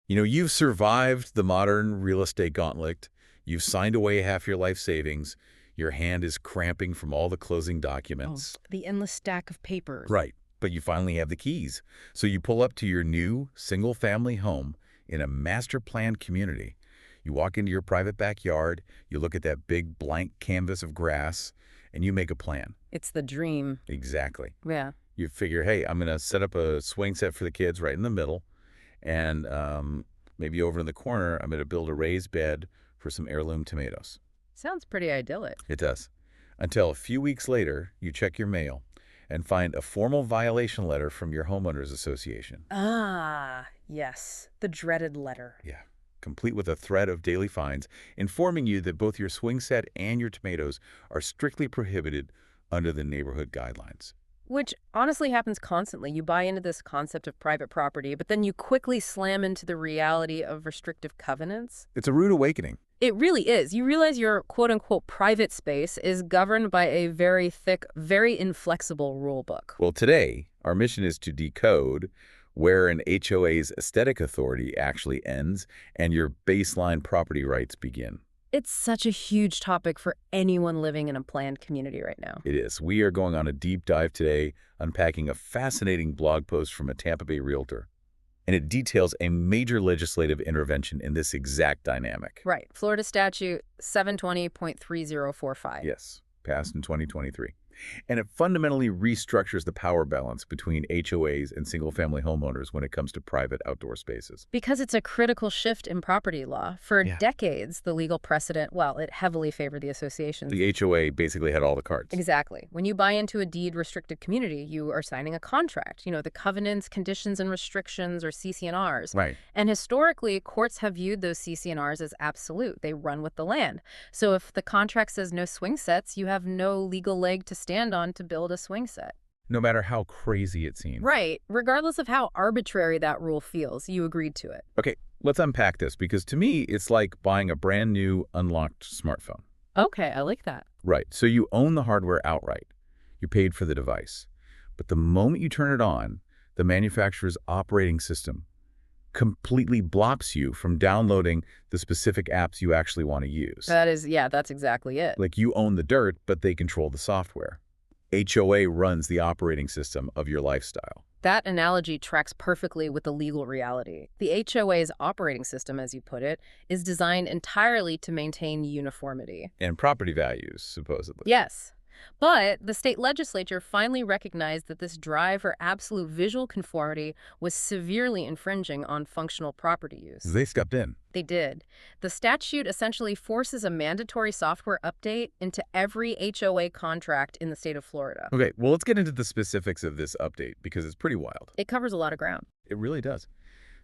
You've survived the modern real estate gauntlet. You've signed away half your life savings. Your hand is cramping from all the closing Oh, documents. the endless stack of papers. Right. But you finally have the keys. So you pull up to your new single-family home in a master-planned community. You walk into your private backyard, you look at that big blank canvas of grass, and you make a plan. It's the dream. Exactly. Yeah. You figure, hey, I'm going to set up a swing set for the kids right in the middle, and maybe over in the corner, I'm going to build a raised bed for some heirloom tomatoes. Sounds pretty idyllic. It does. Until a few weeks later, you check your mail and find a formal violation letter from your homeowners association. Ah, yes. The dreaded letter. Yeah, complete with a thread of daily fines informing you that both your swing set and your tomatoes are strictly prohibited under the neighborhood guidelines. Which honestly happens constantly. You buy into this concept of private property, but then you quickly slam into the reality of restrictive covenants. It's a rude awakening. It really is. You realize your quote-unquote private space is governed by a very thick, very inflexible rule book. Well, today, our mission is to decode where an HOA's aesthetic authority actually ends and your baseline property rights begin. It's such a huge topic for anyone living in a planned community right now. It is. We are going on a deep dive today, unpacking a fascinating blog post from a Tampa Bay realtor. And it details a major legislative intervention in this exact dynamic. Right. Florida Statute 720.3045. Yes, passed in 2023. And it fundamentally restructures the power balance between HOAs and single-family homeowners when it comes to private outdoor spaces. Because it's a critical shift in property law. For Yeah. decades, the legal precedent, well, it heavily favored the associations. The HOA basically had all the cards. Exactly. When you buy into a deed-restricted community, you are signing a contract. The covenants, conditions, and restrictions, or CC&Rs. Right. And historically, courts have viewed those CC&Rs as absolute. They run with the land. So if the contract says no swing sets, you have no legal leg to stand on to build a swing set. No matter how crazy it seems. Right. Regardless of how arbitrary that rule feels, you agreed to it. Okay, let's unpack this, because to me, it's like buying a brand new unlocked smartphone. Okay, I like that. Right, so you own the hardware outright. You paid for the device. But the moment you turn it on, the manufacturer's operating system completely blocks you from downloading the specific apps you actually want to use. That's exactly it. Like, you own the dirt, but they control the software. HOA runs the operating system of your lifestyle. That analogy tracks perfectly with the legal reality. The HOA's operating system, as you put it, is designed entirely to maintain uniformity. And property values, supposedly. Yes. But the state legislature finally recognized that this drive for absolute visual conformity was severely infringing on functional property use. They stepped in. They did. The statute essentially forces a mandatory software update into every HOA contract in the state of Florida. Okay, well, let's get into the specifics of this update, because it's pretty wild. It covers a lot of ground. It really does.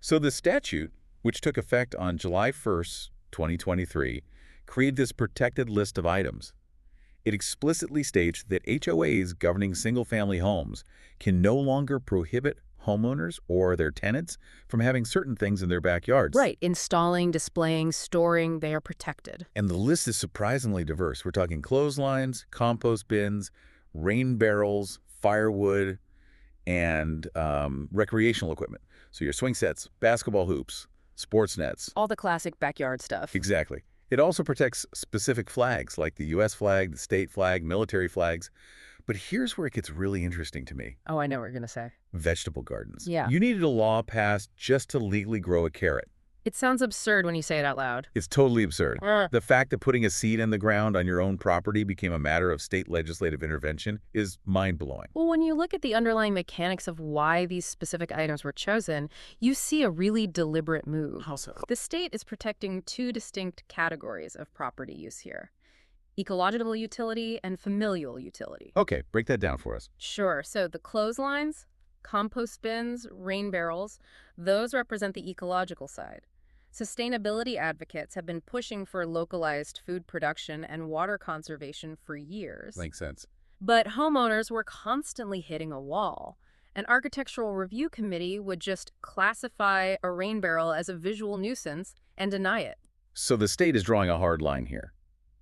So the statute, which took effect on July 1st, 2023, created this protected list of items. It explicitly states that HOAs governing single-family homes can no longer prohibit homeowners or their tenants from having certain things in their backyards. Right. Installing, displaying, storing, they are protected. And the list is surprisingly diverse. We're talking clotheslines, compost bins, rain barrels, firewood, and recreational equipment. So your swing sets, basketball hoops, sports nets. All the classic backyard stuff. Exactly. It also protects specific flags like the U.S. flag, the state flag, military flags. But here's where it gets really interesting to me. Oh, I know what you're going to say. Vegetable gardens. Yeah. You needed a law passed just to legally grow a carrot. It sounds absurd when you say it out loud. It's totally absurd. The fact that putting a seed in the ground on your own property became a matter of state legislative intervention is mind-blowing. Well, when you look at the underlying mechanics of why these specific items were chosen, you see a really deliberate move. How so? The state is protecting two distinct categories of property use here: ecological utility and familial utility. Okay, break that down for us. Sure. So the clotheslines, compost bins, rain barrels, those represent the ecological side. Sustainability advocates have been pushing for localized food production and water conservation for years. Makes sense. But homeowners were constantly hitting a wall. An architectural review committee would just classify a rain barrel as a visual nuisance and deny it. So the state is drawing a hard line here.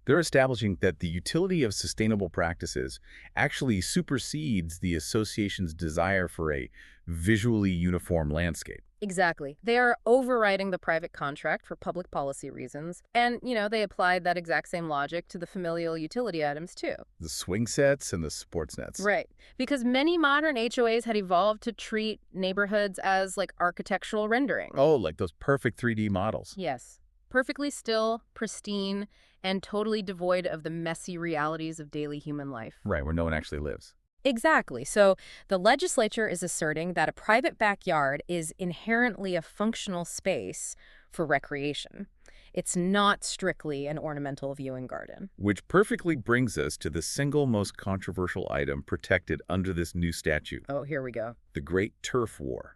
They're establishing that the utility of sustainable practices actually supersedes the association's desire for a visually uniform landscape. Exactly. They are overriding the private contract for public policy reasons. And, they applied that exact same logic to the familial utility items, too. The swing sets and the sports nets. Right. Because many modern HOAs had evolved to treat neighborhoods as like architectural rendering. Oh, like those perfect 3D models. Yes. Perfectly still, pristine, and totally devoid of the messy realities of daily human life. Right, where no one actually lives. Exactly. So the legislature is asserting that a private backyard is inherently a functional space for recreation. It's not strictly an ornamental viewing garden. Which perfectly brings us to the single most controversial item protected under this new statute, Oh, here we go. the Great Turf War.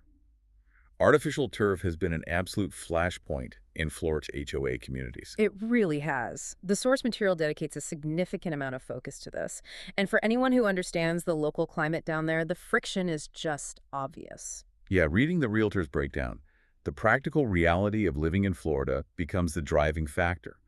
Artificial turf has been an absolute flashpoint in Florida's HOA communities. It really has. The source material dedicates a significant amount of focus to this. And for anyone who understands the local climate down there, the friction is just obvious. Yeah, reading the realtor's breakdown, the practical reality of living in Florida becomes the driving factor.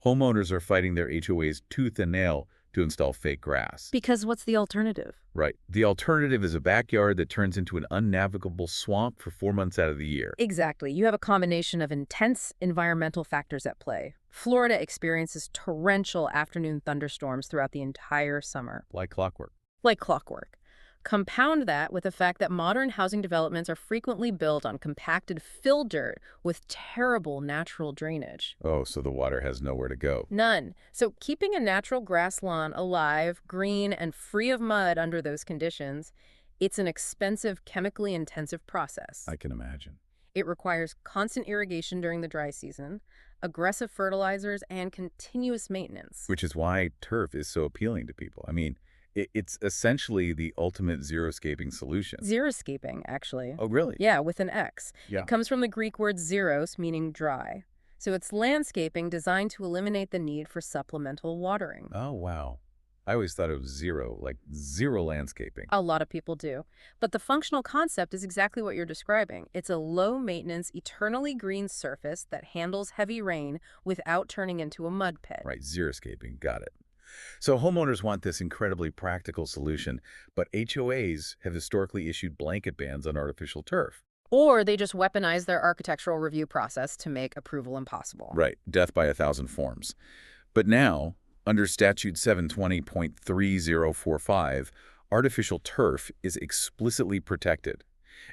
Homeowners are fighting their HOAs tooth and nail to install fake grass. Because what's the alternative? Right. The alternative is a backyard that turns into an unnavigable swamp for 4 months out of the year. Exactly. You have a combination of intense environmental factors at play. Florida experiences torrential afternoon thunderstorms throughout the entire summer. Like clockwork. Like clockwork. Compound that with the fact that modern housing developments are frequently built on compacted fill dirt with terrible natural drainage. Oh, so the water has nowhere to go. None. So keeping a natural grass lawn alive, green, and free of mud under those conditions, it's an expensive, chemically intensive process. I can imagine. It requires constant irrigation during the dry season, aggressive fertilizers, and continuous maintenance. Which is why turf is so appealing to people. I mean, it's essentially the ultimate xeriscaping solution. Xeriscaping, actually. Oh, really? Yeah, with an X. Yeah. It comes from the Greek word xeros, meaning dry. So it's landscaping designed to eliminate the need for supplemental watering. Oh, wow. I always thought it was zero, like zero landscaping. A lot of people do. But the functional concept is exactly what you're describing. It's a low-maintenance, eternally green surface that handles heavy rain without turning into a mud pit. Right, xeriscaping. Got it. So homeowners want this incredibly practical solution, but HOAs have historically issued blanket bans on artificial turf. Or they just weaponize their architectural review process to make approval impossible. Right, death by 1,000 forms. But now, under Statute 720.3045, artificial turf is explicitly protected.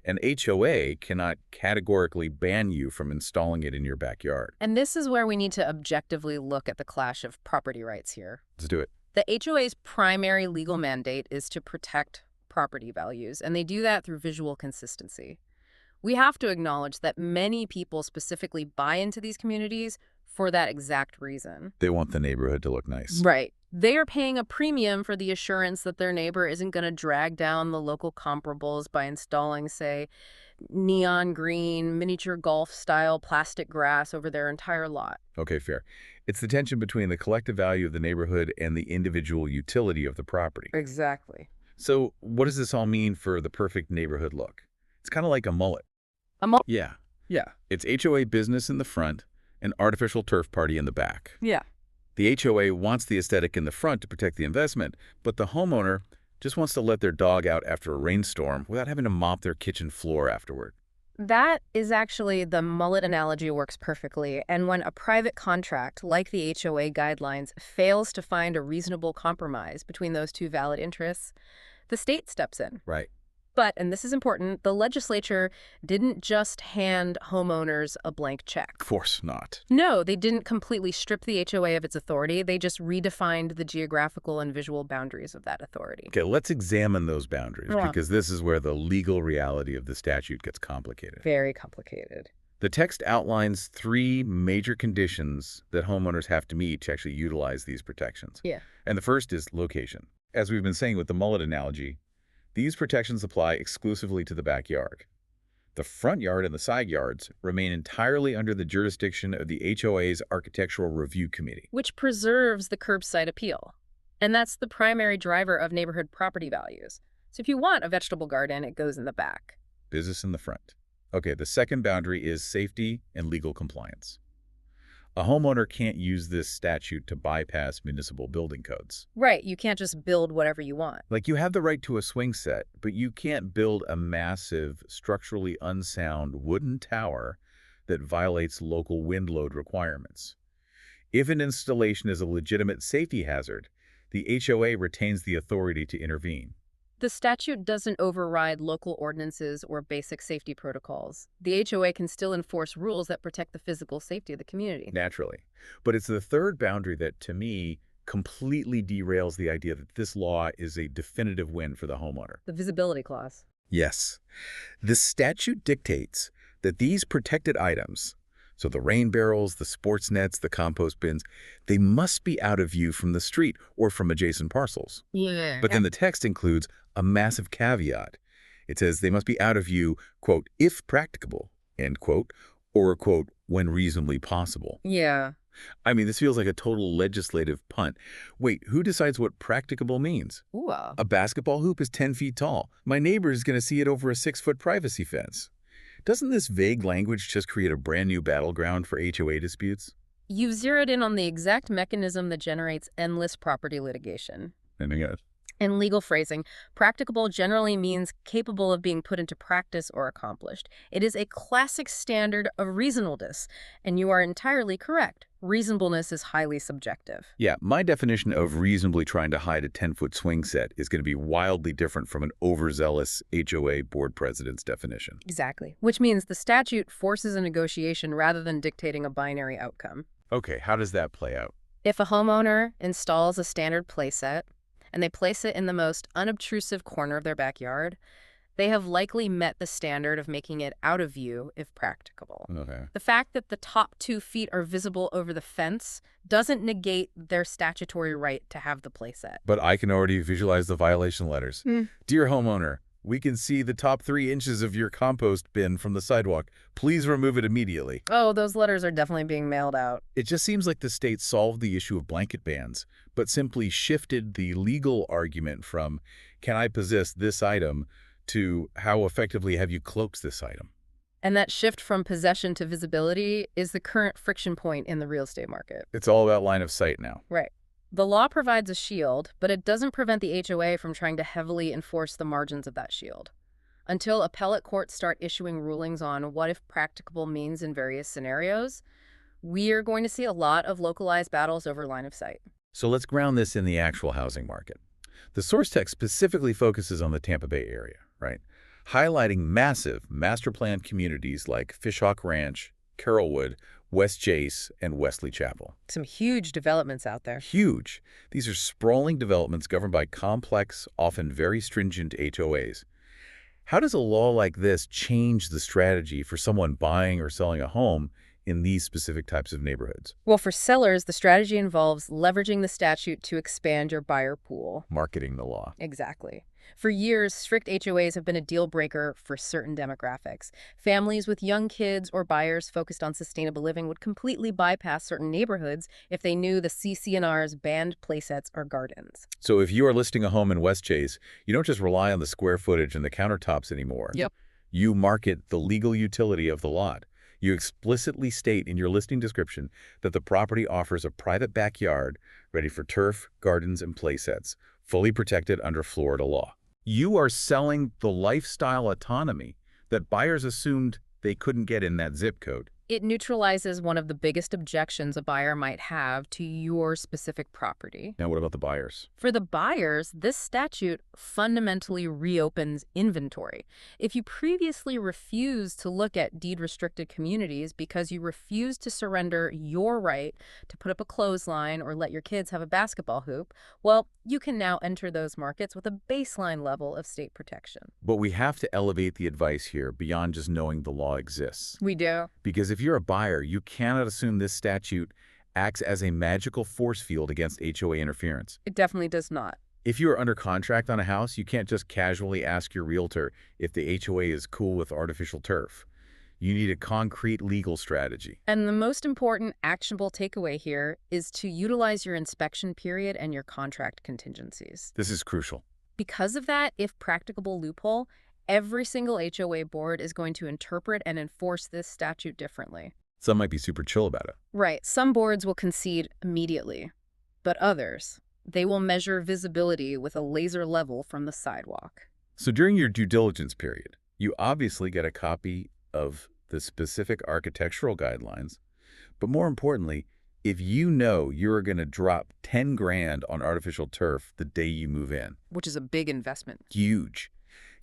An HOA cannot categorically ban you from installing it in your backyard. And this is where we need to objectively look at the clash of property rights here. Let's do it. The HOA's primary legal mandate is to protect property values, and they do that through visual consistency. We have to acknowledge that many people specifically buy into these communities for that exact reason. They want the neighborhood to look nice. Right. They are paying a premium for the assurance that their neighbor isn't going to drag down the local comparables by installing, say, neon green, miniature golf-style plastic grass over their entire lot. Okay, fair. It's the tension between the collective value of the neighborhood and the individual utility of the property. Exactly. So what does this all mean for the perfect neighborhood look? It's kind of like a mullet. Yeah. It's HOA business in the front and artificial turf party in the back. Yeah. The HOA wants the aesthetic in the front to protect the investment, but the homeowner just wants to let their dog out after a rainstorm without having to mop their kitchen floor afterward. That is actually, the mullet analogy works perfectly. And when a private contract, like the HOA guidelines, fails to find a reasonable compromise between those two valid interests, the state steps in. Right. But, and this is important, the legislature didn't just hand homeowners a blank check. Of course not. No, they didn't completely strip the HOA of its authority. They just redefined the geographical and visual boundaries of that authority. Okay, let's examine those boundaries, Yeah. because this is where the legal reality of the statute gets complicated. Very complicated. The text outlines 3 major conditions that homeowners have to meet to actually utilize these protections. Yeah. And the first is location. As we've been saying with the mullet analogy, these protections apply exclusively to the backyard. The front yard and the side yards remain entirely under the jurisdiction of the HOA's Architectural Review Committee. Which preserves the curbside appeal. And that's the primary driver of neighborhood property values. So if you want a vegetable garden, it goes in the back. Business in the front. Okay, the second boundary is safety and legal compliance. A homeowner can't use this statute to bypass municipal building codes. Right, you can't just build whatever you want. Like, you have the right to a swing set, but you can't build a massive, structurally unsound wooden tower that violates local wind load requirements. If an installation is a legitimate safety hazard, the HOA retains the authority to intervene. The statute doesn't override local ordinances or basic safety protocols. The HOA can still enforce rules that protect the physical safety of the community. Naturally. But it's the third boundary that, to me, completely derails the idea that this law is a definitive win for the homeowner. The visibility clause. Yes. The statute dictates that these protected items, so the rain barrels, the sports nets, the compost bins, they must be out of view from the street or from adjacent parcels. Yeah. But then the text includes a massive caveat. It says they must be out of view, quote, if practicable, end quote, or, quote, when reasonably possible. Yeah. I mean, this feels like a total legislative punt. Wait, who decides what practicable means? Ooh. A basketball hoop is 10 feet tall. My neighbor is going to see it over a 6-foot privacy fence. Doesn't this vague language just create a brand new battleground for HOA disputes? You've zeroed in on the exact mechanism that generates endless property litigation. Anything else? In legal phrasing, practicable generally means capable of being put into practice or accomplished. It is a classic standard of reasonableness, and you are entirely correct. Reasonableness is highly subjective. Yeah, my definition of reasonably trying to hide a 10-foot swing set is going to be wildly different from an overzealous HOA board president's definition. Exactly. Which means the statute forces a negotiation rather than dictating a binary outcome. Okay, how does that play out? If a homeowner installs a standard playset, and they place it in the most unobtrusive corner of their backyard, they have likely met the standard of making it out of view if practicable. Okay. The fact that the top 2 feet are visible over the fence doesn't negate their statutory right to have the playset. But I can already visualize the violation letters. Dear homeowner, we can see the top 3 inches of your compost bin from the sidewalk. Please remove it immediately. Oh, those letters are definitely being mailed out. It just seems like the state solved the issue of blanket bans, but simply shifted the legal argument from, can I possess this item, to how effectively have you cloaked this item? And that shift from possession to visibility is the current friction point in the real estate market. It's all about line of sight now. Right. The law provides a shield, but it doesn't prevent the HOA from trying to heavily enforce the margins of that shield. Until appellate courts start issuing rulings on what if practicable means in various scenarios, we are going to see a lot of localized battles over line of sight. So let's ground this in the actual housing market. The source text specifically focuses on the Tampa Bay area, right? Highlighting massive master plan communities like Fishhawk Ranch, Carrollwood, West Chase, and Wesley Chapel. Some huge developments out there. Huge. These are sprawling developments governed by complex, often very stringent HOAs. How does a law like this change the strategy for someone buying or selling a home in these specific types of neighborhoods? Well, for sellers, the strategy involves leveraging the statute to expand your buyer pool. Marketing the law. Exactly. For years, strict HOAs have been a deal breaker for certain demographics. Families with young kids or buyers focused on sustainable living would completely bypass certain neighborhoods if they knew the CC&R's banned playsets or gardens. So if you are listing a home in West Chase, you don't just rely on the square footage and the countertops anymore. Yep. You market the legal utility of the lot. You explicitly state in your listing description that the property offers a private backyard ready for turf, gardens, and playsets, fully protected under Florida law. You are selling the lifestyle autonomy that buyers assumed they couldn't get in that zip code. It neutralizes one of the biggest objections a buyer might have to your specific property. Now, what about the buyers? For the buyers, this statute fundamentally reopens inventory. If you previously refused to look at deed-restricted communities because you refused to surrender your right to put up a clothesline or let your kids have a basketball hoop, well, you can now enter those markets with a baseline level of state protection. But we have to elevate the advice here beyond just knowing the law exists. We do. Because if you're a buyer, you cannot assume this statute acts as a magical force field against HOA interference. It definitely does not. If you are under contract on a house, you can't just casually ask your realtor if the HOA is cool with artificial turf. You need a concrete legal strategy. And the most important actionable takeaway here is to utilize your inspection period and your contract contingencies. This is crucial. Because of that, if practicable loophole, every single HOA board is going to interpret and enforce this statute differently. Some might be super chill about it. Right. Some boards will concede immediately, but others, they will measure visibility with a laser level from the sidewalk. So during your due diligence period, you obviously get a copy of the specific architectural guidelines, but more importantly, if you know you're going to drop 10 grand on artificial turf the day you move in, Which is a big investment. huge,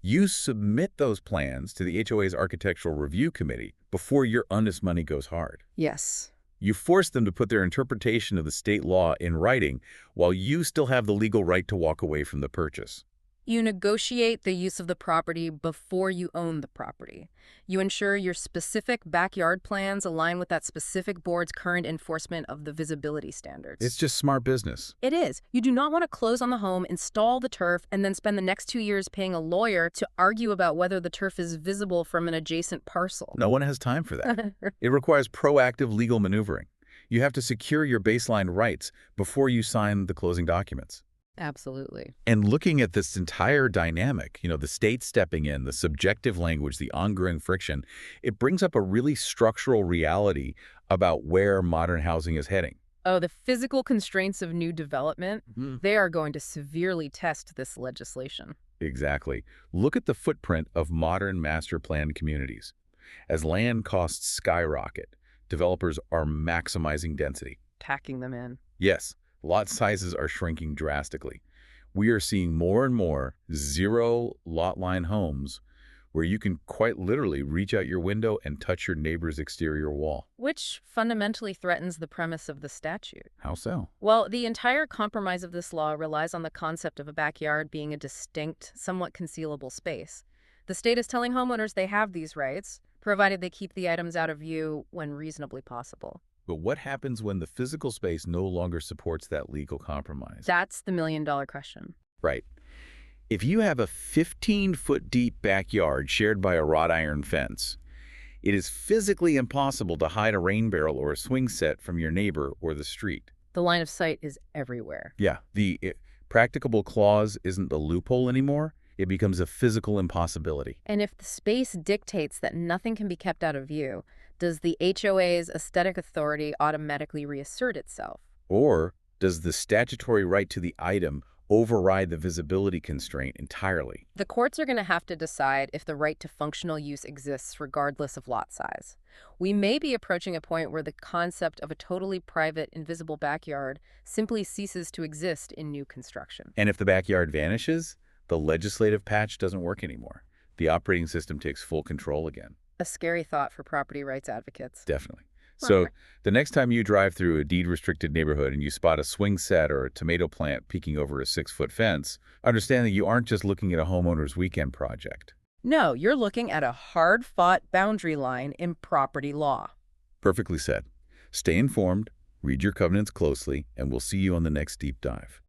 you submit those plans to the HOA's Architectural Review Committee before your honest money goes hard. Yes. You force them to put their interpretation of the state law in writing while you still have the legal right to walk away from the purchase. You negotiate the use of the property before you own the property. You ensure your specific backyard plans align with that specific board's current enforcement of the visibility standards. It's just smart business. It is. You do not want to close on the home, install the turf, and then spend the next 2 years paying a lawyer to argue about whether the turf is visible from an adjacent parcel. No one has time for that. It requires proactive legal maneuvering. You have to secure your baseline rights before you sign the closing documents. Absolutely. And looking at this entire dynamic, the state stepping in, the subjective language, the ongoing friction, it brings up a really structural reality about where modern housing is heading. Oh, the physical constraints of new development, they are going to severely test this legislation. Exactly. Look at the footprint of modern master planned communities. As land costs skyrocket, developers are maximizing density. Packing them in. Yes, lot sizes are shrinking drastically. We are seeing more and more zero lot line homes where you can quite literally reach out your window and touch your neighbor's exterior wall. Which fundamentally threatens the premise of the statute. How so? Well, the entire compromise of this law relies on the concept of a backyard being a distinct, somewhat concealable space. The state is telling homeowners they have these rights, provided they keep the items out of view when reasonably possible. But what happens when the physical space no longer supports that legal compromise? That's the million-dollar question. Right. If you have a 15-foot deep backyard shared by a wrought iron fence, it is physically impossible to hide a rain barrel or a swing set from your neighbor or the street. The line of sight is everywhere. Yeah, the practicable clause isn't a loophole anymore. It becomes a physical impossibility. And if the space dictates that nothing can be kept out of view, does the HOA's aesthetic authority automatically reassert itself? Or does the statutory right to the item override the visibility constraint entirely? The courts are going to have to decide if the right to functional use exists regardless of lot size. We may be approaching a point where the concept of a totally private, invisible backyard simply ceases to exist in new construction. And if the backyard vanishes, the legislative patch doesn't work anymore. The operating system takes full control again. A scary thought for property rights advocates. Definitely. So the next time you drive through a deed-restricted neighborhood and you spot a swing set or a tomato plant peeking over a 6-foot fence, understand that you aren't just looking at a homeowner's weekend project. No, you're looking at a hard-fought boundary line in property law. Perfectly said. Stay informed, read your covenants closely, and we'll see you on the next deep dive.